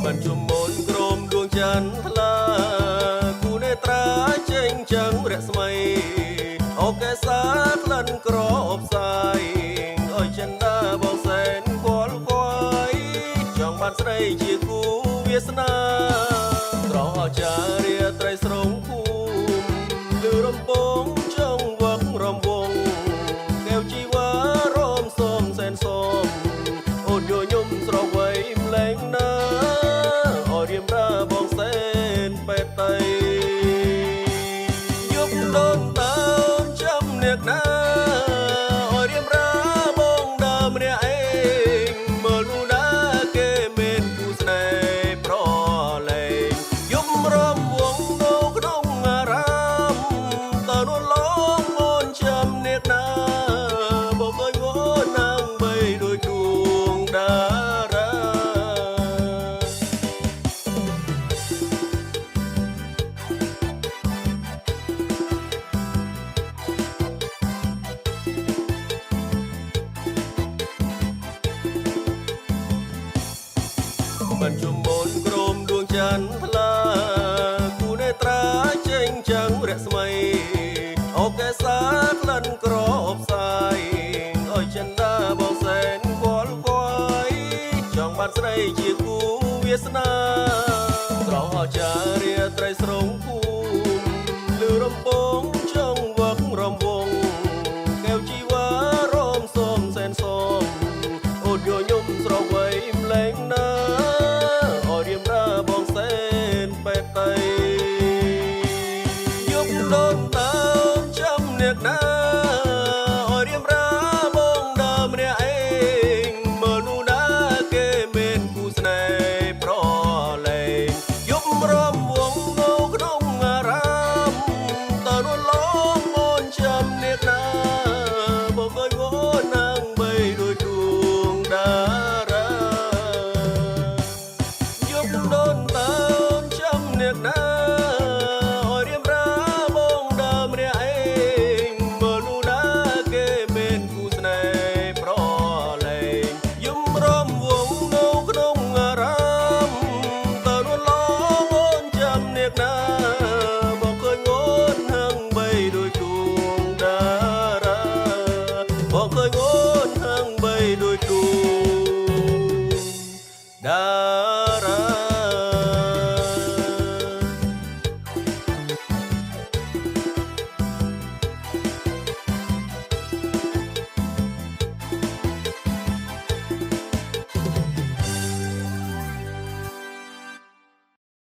បញ្ជុំមុនក្រមដួងចន្ទថ្លាគូនេត្រាចេញចាំងរស្មីអូកេសាក្លិនក្រអបសាយអើយចិនដាបងសែនគល់គួយចង់បានស្រីជាគូវាសនាត្រង់អចារ្យត្រីស្រងភូមិឬរំពងចង់វឹករំវងកែវជីវ៉ារមសូមសែនសូមអូនយោញុំស្រវៃម្លែងណាអរៀមរាបងសែនពេតៃយកដូនដើមចាំអ្នកណាអរៀមរាបងដើមម្នាក់ឯងមើលនោះណាគេមានគូស្នេហ៍ប្រលែងយំរំវងនៅក្នុងអារាមតើនោះឡងអូនចាំអ្នកណាបងឃើញអូនណាងបីដូចដួងតារាបញ្ជុំមុនក្រមដួងចន្ទថ្លាគូនេត្រាចេញចាំងរស្មីអូកេសាក្លិនក្រអបសាយអើយចិនដាបងសែនគល់គួយចង់បានស្រីជាគូវាសនាត្រង់អចារ្យត្រីស្រងភូមិឬរំពង